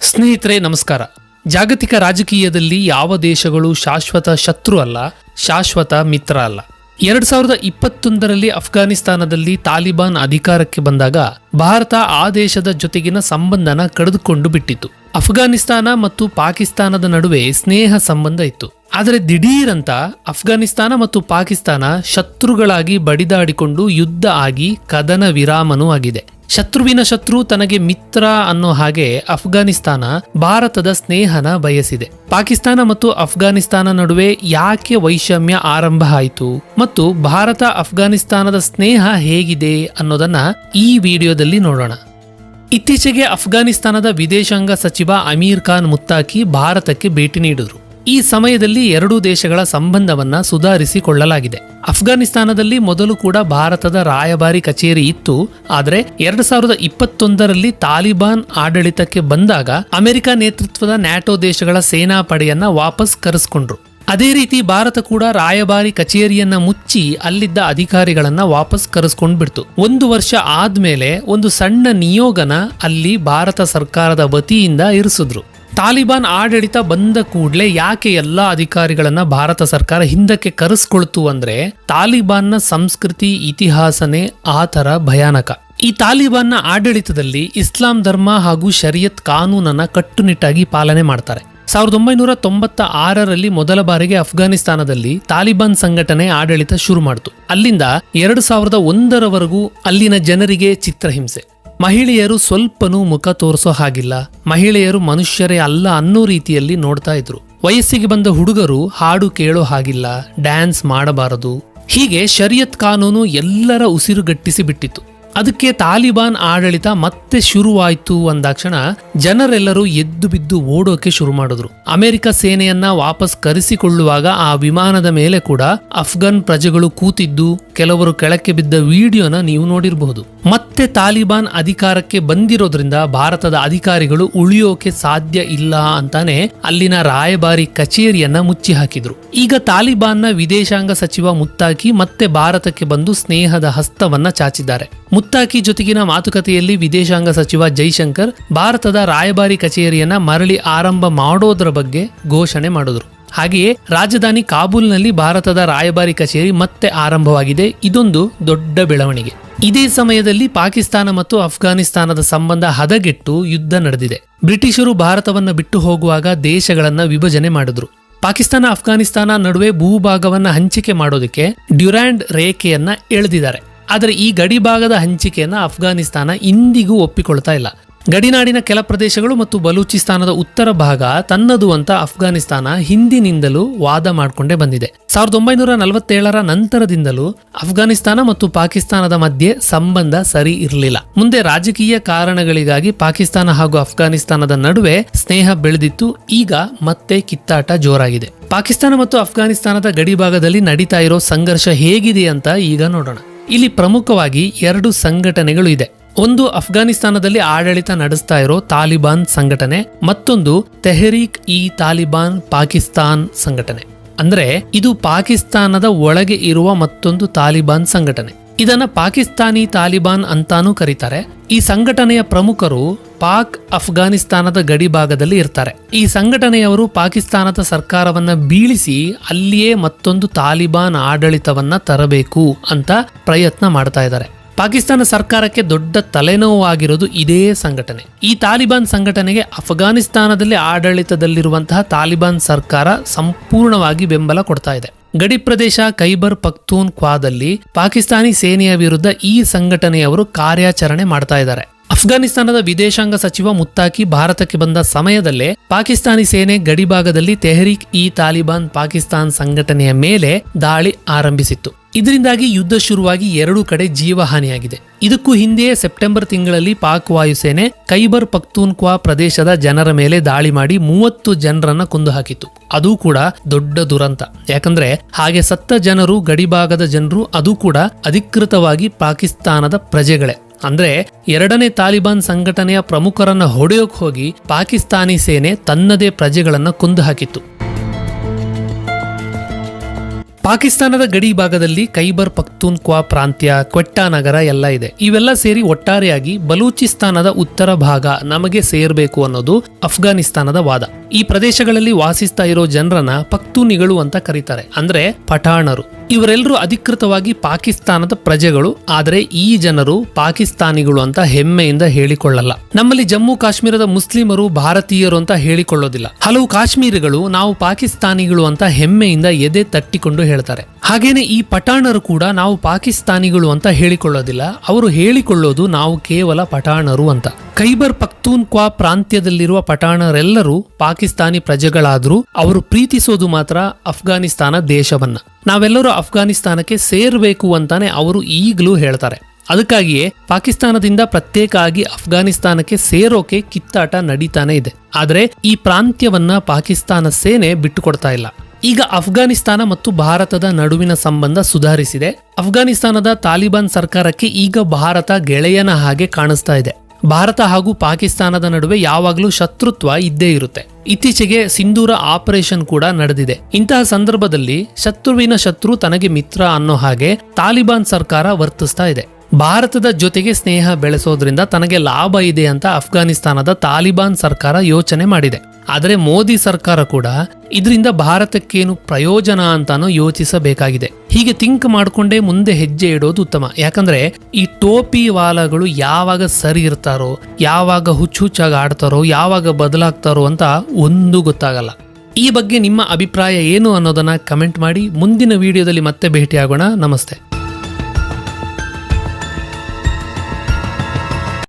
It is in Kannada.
ಸ್ನೇಹಿತರೆ ನಮಸ್ಕಾರ. ಜಾಗತಿಕ ರಾಜಕೀಯದಲ್ಲಿ ಯಾವ ದೇಶಗಳು ಶಾಶ್ವತ ಶತ್ರು ಅಲ್ಲ, ಶಾಶ್ವತ ಮಿತ್ರ ಅಲ್ಲ. 2021ರಲ್ಲಿ ಅಫ್ಘಾನಿಸ್ತಾನದಲ್ಲಿ ತಾಲಿಬಾನ್ ಅಧಿಕಾರಕ್ಕೆ ಬಂದಾಗ ಭಾರತ ಆ ದೇಶದ ಜೊತೆಗಿನ ಸಂಬಂಧನ ಕಡಿದುಕೊಂಡು ಬಿಟ್ಟಿತ್ತು. ಅಫ್ಘಾನಿಸ್ತಾನ ಮತ್ತು ಪಾಕಿಸ್ತಾನದ ನಡುವೆ ಸ್ನೇಹ ಸಂಬಂಧ ಇತ್ತು. ಆದರೆ ದಿಢೀರಂತ ಅಫ್ಘಾನಿಸ್ತಾನ ಮತ್ತು ಪಾಕಿಸ್ತಾನ ಶತ್ರುಗಳಾಗಿ ಬಡಿದಾಡಿಕೊಂಡು ಯುದ್ಧ ಆಗಿ ಕದನ ವಿರಾಮನೂ ಆಗಿದೆ. ಶತ್ರುವಿನ ಶತ್ರು ತನಗೆ ಮಿತ್ರ ಅನ್ನೋ ಹಾಗೆ ಅಫ್ಘಾನಿಸ್ತಾನ ಭಾರತದ ಸ್ನೇಹನ ಬಯಸಿದೆ. ಪಾಕಿಸ್ತಾನ ಮತ್ತು ಅಫ್ಘಾನಿಸ್ತಾನ ನಡುವೆ ಯಾಕೆ ವೈಷಮ್ಯ ಆರಂಭ ಆಯಿತು ಮತ್ತು ಭಾರತ ಅಫ್ಘಾನಿಸ್ತಾನದ ಸ್ನೇಹ ಹೇಗಿದೆ ಅನ್ನೋದನ್ನ ಈ ವಿಡಿಯೋದಲ್ಲಿ ನೋಡೋಣ. ಇತ್ತೀಚೆಗೆ ಅಫ್ಘಾನಿಸ್ತಾನದ ವಿದೇಶಾಂಗ ಸಚಿವ ಅಮೀರ್ ಖಾನ್ ಮುತ್ತಾಕಿ ಭಾರತಕ್ಕೆ ಭೇಟಿ ನೀಡಿದ್ರು. ಈ ಸಮಯದಲ್ಲಿ ಎರಡೂ ದೇಶಗಳ ಸಂಬಂಧವನ್ನ ಸುಧಾರಿಸಿಕೊಳ್ಳಲಾಗಿದೆ. ಅಫ್ಘಾನಿಸ್ತಾನದಲ್ಲಿ ಮೊದಲು ಕೂಡ ಭಾರತದ ರಾಯಭಾರಿ ಕಚೇರಿ ಇತ್ತು. ಆದರೆ 2021ರಲ್ಲಿ ತಾಲಿಬಾನ್ ಆಡಳಿತಕ್ಕೆ ಬಂದಾಗ ಅಮೆರಿಕ ನೇತೃತ್ವದ ನ್ಯಾಟೋ ದೇಶಗಳ ಸೇನಾ ಪಡೆಯನ್ನ ವಾಪಸ್ ಕರೆಸ್ಕೊಂಡ್ರು. ಅದೇ ರೀತಿ ಭಾರತ ಕೂಡ ರಾಯಭಾರಿ ಕಚೇರಿಯನ್ನ ಮುಚ್ಚಿ ಅಲ್ಲಿದ್ದ ಅಧಿಕಾರಿಗಳನ್ನ ವಾಪಸ್ ಕರೆಸ್ಕೊಂಡ್ಬಿಡ್ತು. 1 ವರ್ಷ ಆದ್ಮೇಲೆ ಒಂದು ಸಣ್ಣ ನಿಯೋಗನ ಅಲ್ಲಿ ಭಾರತ ಸರ್ಕಾರದ ವತಿಯಿಂದ ಇರಿಸಿದ್ರು. ತಾಲಿಬಾನ್ ಆಡಳಿತ ಬಂದ ಕೂಡಲೇ ಯಾಕೆ ಎಲ್ಲಾ ಅಧಿಕಾರಿಗಳನ್ನ ಭಾರತ ಸರ್ಕಾರ ಹಿಂದಕ್ಕೆ ಕರೆಸ್ಕೊಳ್ತು ಅಂದ್ರೆ ತಾಲಿಬಾನ್ನ ಸಂಸ್ಕೃತಿ ಇತಿಹಾಸನೇ ಆ ತರ ಭಯಾನಕ. ಈ ತಾಲಿಬಾನ್ನ ಆಡಳಿತದಲ್ಲಿ ಇಸ್ಲಾಂ ಧರ್ಮ ಹಾಗೂ ಶರಿಯತ್ ಕಾನೂನನ್ನ ಕಟ್ಟುನಿಟ್ಟಾಗಿ ಪಾಲನೆ ಮಾಡ್ತಾರೆ. 1996ರಲ್ಲಿ ಮೊದಲ ಬಾರಿಗೆ ಅಫ್ಘಾನಿಸ್ತಾನದಲ್ಲಿ ತಾಲಿಬಾನ್ ಸಂಘಟನೆ ಆಡಳಿತ ಶುರು ಮಾಡಿತು. ಅಲ್ಲಿಂದ 2001ರವರೆಗೂ ಅಲ್ಲಿನ ಜನರಿಗೆ ಚಿತ್ರಹಿಂಸೆ. ಮಹಿಳೆಯರು ಸ್ವಲ್ಪನೂ ಮುಖ ತೋರಿಸೋ ಹಾಗಿಲ್ಲ, ಮಹಿಳೆಯರು ಮನುಷ್ಯರೇ ಅಲ್ಲ ಅನ್ನೋ ರೀತಿಯಲ್ಲಿ ನೋಡ್ತಾ ಇದ್ರು. ವಯಸ್ಸಿಗೆ ಬಂದ ಹುಡುಗರು ಹಾಡು ಕೇಳೋ ಹಾಗಿಲ್ಲ, ಡ್ಯಾನ್ಸ್ ಮಾಡಬಾರದು, ಹೀಗೆ ಶರಿಯತ್ ಕಾನೂನು ಎಲ್ಲರ ಉಸಿರುಗಟ್ಟಿಸಿ ಬಿಟ್ಟಿತ್ತು. ಅದಕ್ಕೆ ತಾಲಿಬಾನ್ ಆಡಳಿತ ಮತ್ತೆ ಶುರುವಾಯ್ತು ಅಂದಾಕ್ಷಣ ಜನರೆಲ್ಲರೂ ಎದ್ದು ಬಿದ್ದು ಓಡೋಕೆ ಶುರು ಮಾಡಿದ್ರು. ಅಮೆರಿಕ ಸೇನೆಯನ್ನ ವಾಪಸ್ ಕರೆಸಿಕೊಳ್ಳುವಾಗ ಆ ವಿಮಾನದ ಮೇಲೆ ಕೂಡ ಅಫ್ಘಾನ್ ಪ್ರಜೆಗಳು ಕೂತಿದ್ದು, ಕೆಲವರು ಕೆಳಕ್ಕೆ ಬಿದ್ದ ವಿಡಿಯೋನ ನೀವು ನೋಡಿರಬಹುದು. ಮತ್ತೆ ತಾಲಿಬಾನ್ ಅಧಿಕಾರಕ್ಕೆ ಬಂದಿರೋದ್ರಿಂದ ಭಾರತದ ಅಧಿಕಾರಿಗಳು ಉಳಿಯೋಕೆ ಸಾಧ್ಯ ಇಲ್ಲ ಅಂತಾನೆ ಅಲ್ಲಿನ ರಾಯಭಾರಿ ಕಚೇರಿಯನ್ನ ಮುಚ್ಚಿ ಹಾಕಿದ್ರು. ಈಗ ತಾಲಿಬಾನ್ನ ವಿದೇಶಾಂಗ ಸಚಿವ ಮುತ್ತಾಕಿ ಮತ್ತೆ ಭಾರತಕ್ಕೆ ಬಂದು ಸ್ನೇಹದ ಹಸ್ತವನ್ನ ಚಾಚಿದ್ದಾರೆ. ಮುತ್ತಾಕಿ ಜೊತೆಗಿನ ಮಾತುಕತೆಯಲ್ಲಿ ವಿದೇಶಾಂಗ ಸಚಿವ ಜೈಶಂಕರ್ ಭಾರತದ ರಾಯಭಾರಿ ಕಚೇರಿಯನ್ನ ಮರಳಿ ಆರಂಭ ಮಾಡೋದ್ರ ಬಗ್ಗೆ ಘೋಷಣೆ ಮಾಡಿದ್ರು. ಹಾಗೆಯೇ ರಾಜಧಾನಿ ಕಾಬೂಲ್ನಲ್ಲಿ ಭಾರತದ ರಾಯಭಾರಿ ಕಚೇರಿ ಮತ್ತೆ ಆರಂಭವಾಗಿದೆ. ಇದೊಂದು ದೊಡ್ಡ ಬೆಳವಣಿಗೆ. ಇದೇ ಸಮಯದಲ್ಲಿ ಪಾಕಿಸ್ತಾನ ಮತ್ತು ಅಫ್ಘಾನಿಸ್ತಾನದ ಸಂಬಂಧ ಹದಗೆಟ್ಟು ಯುದ್ಧ ನಡೆದಿದೆ. ಬ್ರಿಟಿಷರು ಭಾರತವನ್ನ ಬಿಟ್ಟು ಹೋಗುವಾಗ ದೇಶಗಳನ್ನ ವಿಭಜನೆ ಮಾಡಿದ್ರು. ಪಾಕಿಸ್ತಾನ ಅಫ್ಘಾನಿಸ್ತಾನ ನಡುವೆ ಭೂಭಾಗವನ್ನ ಹಂಚಿಕೆ ಮಾಡೋದಕ್ಕೆ ಡ್ಯುರಾಂಡ್ ರೇಖೆಯನ್ನ ಎಳೆದಿದ್ದಾರೆ. ಆದರೆ ಈ ಗಡಿಭಾಗದ ಹಂಚಿಕೆಯನ್ನ ಅಫ್ಘಾನಿಸ್ತಾನ ಇಂದಿಗೂ ಒಪ್ಪಿಕೊಳ್ತಾ ಇಲ್ಲ. ಗಡಿನಾಡಿನ ಕೆಲ ಪ್ರದೇಶಗಳು ಮತ್ತು ಬಲೂಚಿಸ್ತಾನದ ಉತ್ತರ ಭಾಗ ತನ್ನದು ಅಂತ ಅಫ್ಘಾನಿಸ್ತಾನ ಹಿಂದಿನಿಂದಲೂ ವಾದ ಮಾಡಿಕೊಂಡೇ ಬಂದಿದೆ. 1947ರ ನಂತರದಿಂದಲೂ ಅಫ್ಘಾನಿಸ್ತಾನ ಮತ್ತು ಪಾಕಿಸ್ತಾನದ ಮಧ್ಯೆ ಸಂಬಂಧ ಸರಿ ಇರಲಿಲ್ಲ. ಮುಂದೆ ರಾಜಕೀಯ ಕಾರಣಗಳಿಗಾಗಿ ಪಾಕಿಸ್ತಾನ ಹಾಗೂ ಅಫ್ಘಾನಿಸ್ತಾನದ ನಡುವೆ ಸ್ನೇಹ ಬೆಳೆದಿತ್ತು. ಈಗ ಮತ್ತೆ ಕಿತ್ತಾಟ ಜೋರಾಗಿದೆ. ಪಾಕಿಸ್ತಾನ ಮತ್ತು ಅಫ್ಘಾನಿಸ್ತಾನದ ಗಡಿಭಾಗದಲ್ಲಿ ನಡೀತಾ ಇರೋ ಸಂಘರ್ಷ ಹೇಗಿದೆ ಅಂತ ಈಗ ನೋಡೋಣ. ಇಲ್ಲಿ ಪ್ರಮುಖವಾಗಿ 2 ಸಂಘಟನೆಗಳು ಇದೆ. ಒಂದು ಅಫ್ಘಾನಿಸ್ತಾನದಲ್ಲಿ ಆಡಳಿತ ನಡೆಸ್ತಾ ಇರೋ ತಾಲಿಬಾನ್ ಸಂಘಟನೆ, ಮತ್ತೊಂದು ತೆಹರೀಕ್ ಇ ತಾಲಿಬಾನ್ ಪಾಕಿಸ್ತಾನ್ ಸಂಘಟನೆ. ಅಂದ್ರೆ ಇದು ಪಾಕಿಸ್ತಾನದ ಒಳಗೆ ಇರುವ ಮತ್ತೊಂದು ತಾಲಿಬಾನ್ ಸಂಘಟನೆ. ಇದನ್ನ ಪಾಕಿಸ್ತಾನಿ ತಾಲಿಬಾನ್ ಅಂತಾನೂ ಕರೀತಾರೆ. ಈ ಸಂಘಟನೆಯ ಪ್ರಮುಖರು ಪಾಕ್ ಅಫ್ಘಾನಿಸ್ತಾನದ ಗಡಿಭಾಗದಲ್ಲಿ ಇರ್ತಾರೆ. ಈ ಸಂಘಟನೆಯವರು ಪಾಕಿಸ್ತಾನದ ಸರ್ಕಾರವನ್ನ ಬೀಳಿಸಿ ಅಲ್ಲಿಯೇ ಮತ್ತೊಂದು ತಾಲಿಬಾನ್ ಆಡಳಿತವನ್ನ ತರಬೇಕು ಅಂತ ಪ್ರಯತ್ನ ಮಾಡ್ತಾ ಇದ್ದಾರೆ. ಪಾಕಿಸ್ತಾನ ಸರ್ಕಾರಕ್ಕೆ ದೊಡ್ಡ ತಲೆನೋವಾಗಿರೋದು ಇದೇ ಸಂಘಟನೆ. ಈ ತಾಲಿಬಾನ್ ಸಂಘಟನೆಗೆ ಅಫ್ಘಾನಿಸ್ತಾನದಲ್ಲಿ ಆಡಳಿತದಲ್ಲಿರುವಂತಹ ತಾಲಿಬಾನ್ ಸರ್ಕಾರ ಸಂಪೂರ್ಣವಾಗಿ ಬೆಂಬಲ ಕೊಡ್ತಾ ಇದೆ. ಗಡಿ ಪ್ರದೇಶ ಖೈಬರ್ ಪಖ್ತೂನ್ಖ್ವಾದಲ್ಲಿ ಪಾಕಿಸ್ತಾನಿ ಸೇನೆಯ ವಿರುದ್ಧ ಈ ಸಂಘಟನೆಯವರು ಕಾರ್ಯಾಚರಣೆ ಮಾಡ್ತಾ ಇದ್ದಾರೆ. ಅಫ್ಘಾನಿಸ್ತಾನದ ವಿದೇಶಾಂಗ ಸಚಿವ ಮುತ್ತಾಕಿ ಭಾರತಕ್ಕೆ ಬಂದ ಸಮಯದಲ್ಲೇ ಪಾಕಿಸ್ತಾನಿ ಸೇನೆ ಗಡಿಭಾಗದಲ್ಲಿ ತೆಹರೀಕ್ ಇ ತಾಲಿಬಾನ್ ಪಾಕಿಸ್ತಾನ್ ಸಂಘಟನೆಯ ಮೇಲೆ ದಾಳಿ ಆರಂಭಿಸಿತ್ತು. ಇದರಿಂದಾಗಿ ಯುದ್ಧ ಶುರುವಾಗಿ 2 ಕಡೆ ಜೀವಹಾನಿಯಾಗಿದೆ. ಇದಕ್ಕೂ ಹಿಂದೆಯೇ ಸೆಪ್ಟೆಂಬರ್ ತಿಂಗಳಲ್ಲಿ ಪಾಕ್ ವಾಯುಸೇನೆ ಖೈಬರ್ ಪಖ್ತೂನ್ಖ್ವಾ ಪ್ರದೇಶದ ಜನರ ಮೇಲೆ ದಾಳಿ ಮಾಡಿ 30 ಜನರನ್ನ ಕೊಂದು ಹಾಕಿತ್ತು. ಅದು ಕೂಡ ದೊಡ್ಡ ದುರಂತ. ಯಾಕಂದ್ರೆ ಹಾಗೆ ಸತ್ತ ಜನರು ಗಡಿಭಾಗದ ಜನರು, ಅದು ಕೂಡ ಅಧಿಕೃತವಾಗಿ ಪಾಕಿಸ್ತಾನದ ಪ್ರಜೆಗಳೇ. ಅಂದ್ರೆ 2ನೇ ತಾಲಿಬಾನ್ ಸಂಘಟನೆಯ ಪ್ರಮುಖರನ್ನ ಹೊಡೆಯೋಕ್ ಹೋಗಿ ಪಾಕಿಸ್ತಾನಿ ಸೇನೆ ತನ್ನದೇ ಪ್ರಜೆಗಳನ್ನ ಕೊಂದು ಹಾಕಿತ್ತು. ಪಾಕಿಸ್ತಾನದ ಗಡಿ ಭಾಗದಲ್ಲಿ ಖೈಬರ್ ಪಖ್ತೂನ್ಖ್ವಾ ಪ್ರಾಂತ್ಯ, ಕ್ವೆಟ್ಟಾ ನಗರ ಎಲ್ಲ ಇದೆ. ಇವೆಲ್ಲ ಸೇರಿ ಒಟ್ಟಾರೆಯಾಗಿ ಬಲೂಚಿಸ್ತಾನದ ಉತ್ತರ ಭಾಗ ನಮಗೆ ಸೇರ್ಬೇಕು ಅನ್ನೋದು ಅಫ್ಘಾನಿಸ್ತಾನದ ವಾದ. ಈ ಪ್ರದೇಶಗಳಲ್ಲಿ ವಾಸಿಸ್ತಾ ಇರೋ ಜನರನ್ನ ಪಖ್ತೂನಿಗಳು ಅಂತ ಕರೀತಾರೆ, ಅಂದ್ರೆ ಪಠಾಣರು. ಇವರೆಲ್ಲರೂ ಅಧಿಕೃತವಾಗಿ ಪಾಕಿಸ್ತಾನದ ಪ್ರಜೆಗಳು, ಆದ್ರೆ ಈ ಜನರು ಪಾಕಿಸ್ತಾನಿಗಳು ಅಂತ ಹೆಮ್ಮೆಯಿಂದ ಹೇಳಿಕೊಳ್ಳಲ್ಲ. ನಮ್ಮಲ್ಲಿ ಜಮ್ಮು ಕಾಶ್ಮೀರದ ಮುಸ್ಲಿಮರು ಭಾರತೀಯರು ಅಂತ ಹೇಳಿಕೊಳ್ಳೋದಿಲ್ಲ. ಹಲವು ಕಾಶ್ಮೀರಿಗಳು ನಾವು ಪಾಕಿಸ್ತಾನಿಗಳು ಅಂತ ಹೆಮ್ಮೆಯಿಂದ ಎದೆ ತಟ್ಟಿಕೊಂಡು ಹೇಳ್ತಾರೆ. ಹಾಗೇನೆ ಈ ಪಠಾಣರು ಕೂಡ ನಾವು ಪಾಕಿಸ್ತಾನಿಗಳು ಅಂತ ಹೇಳಿಕೊಳ್ಳೋದಿಲ್ಲ. ಅವರು ಹೇಳಿಕೊಳ್ಳೋದು ನಾವು ಕೇವಲ ಪಠಾಣರು ಅಂತ. ಖೈಬರ್ ಪಖ್ತೂನ್ಖ್ವಾ ಪ್ರಾಂತ್ಯದಲ್ಲಿರುವ ಪಠಾಣರೆಲ್ಲರೂ ಪಾಕಿಸ್ತಾನಿ ಪ್ರಜೆಗಳಾದ್ರೂ ಅವರು ಪ್ರೀತಿಸೋದು ಮಾತ್ರ ಅಫ್ಘಾನಿಸ್ತಾನ ದೇಶವನ್ನ. ನಾವೆಲ್ಲರೂ ಅಫ್ಘಾನಿಸ್ತಾನಕ್ಕೆ ಸೇರ್ಬೇಕು ಅಂತಾನೆ ಅವರು ಈಗಲೂ ಹೇಳ್ತಾರೆ. ಅದಕ್ಕಾಗಿಯೇ ಪಾಕಿಸ್ತಾನದಿಂದ ಪ್ರತ್ಯೇಕ ಆಗಿ ಅಫ್ಘಾನಿಸ್ತಾನಕ್ಕೆ ಸೇರೋಕೆ ಕಿತ್ತಾಟ ನಡೀತಾನೆ ಇದೆ. ಆದ್ರೆ ಈ ಪ್ರಾಂತ್ಯವನ್ನ ಪಾಕಿಸ್ತಾನ ಸೇನೆ ಬಿಟ್ಟುಕೊಡ್ತಾ ಇಲ್ಲ. ಈಗ ಅಫ್ಘಾನಿಸ್ತಾನ ಮತ್ತು ಭಾರತದ ನಡುವಿನ ಸಂಬಂಧ ಸುಧಾರಿಸಿದೆ. ಅಫ್ಘಾನಿಸ್ತಾನದ ತಾಲಿಬಾನ್ ಸರ್ಕಾರಕ್ಕೆ ಈಗ ಭಾರತ ಗೆಳೆಯನ ಹಾಗೆ ಕಾಣಿಸ್ತಾ ಇದೆ. ಭಾರತ ಹಾಗೂ ಪಾಕಿಸ್ತಾನದ ನಡುವೆ ಯಾವಾಗಲೂ ಶತ್ರುತ್ವ ಇದ್ದೇ ಇರುತ್ತೆ. ಇತ್ತೀಚೆಗೆ ಸಿಂಧೂರ ಆಪರೇಷನ್ ಕೂಡ ನಡೆದಿದೆ. ಇಂತಹ ಸಂದರ್ಭದಲ್ಲಿ ಶತ್ರುವಿನ ಶತ್ರು ತನಗೆ ಮಿತ್ರ ಅನ್ನೋ ಹಾಗೆ ತಾಲಿಬಾನ್ ಸರ್ಕಾರ ವರ್ತಿಸ್ತಾ ಇದೆ. ಭಾರತದ ಜೊತೆಗೆ ಸ್ನೇಹ ಬೆಳೆಸೋದ್ರಿಂದ ತನಗೆ ಲಾಭ ಇದೆ ಅಂತ ಅಫ್ಘಾನಿಸ್ತಾನದ ತಾಲಿಬಾನ್ ಸರ್ಕಾರ ಯೋಚನೆ ಮಾಡಿದೆ. ಆದರೆ ಮೋದಿ ಸರ್ಕಾರ ಕೂಡ ಇದರಿಂದ ಭಾರತಕ್ಕೇನು ಪ್ರಯೋಜನ ಅಂತಾನೋ ಯೋಚಿಸಬೇಕಾಗಿದೆ. ಹೀಗೆ ಥಿಂಕ್ ಮಾಡ್ಕೊಂಡೇ ಮುಂದೆ ಹೆಜ್ಜೆ ಇಡೋದು ಉತ್ತಮ. ಯಾಕಂದ್ರೆ ಈ ಟೋಪಿ ವಾಲಗಳು ಯಾವಾಗ ಸರಿ ಇರ್ತಾರೋ, ಯಾವಾಗ ಹುಚ್ಚುಚ್ಚಾಗಿ ಆಡ್ತಾರೋ, ಯಾವಾಗ ಬದಲಾಗ್ತಾರೋ ಅಂತ ಒಂದು ಗೊತ್ತಾಗಲ್ಲ. ಈ ಬಗ್ಗೆ ನಿಮ್ಮ ಅಭಿಪ್ರಾಯ ಏನು ಅನ್ನೋದನ್ನ ಕಮೆಂಟ್ ಮಾಡಿ. ಮುಂದಿನ ವಿಡಿಯೋದಲ್ಲಿ ಮತ್ತೆ ಭೇಟಿಯಾಗೋಣ. ನಮಸ್ತೆ.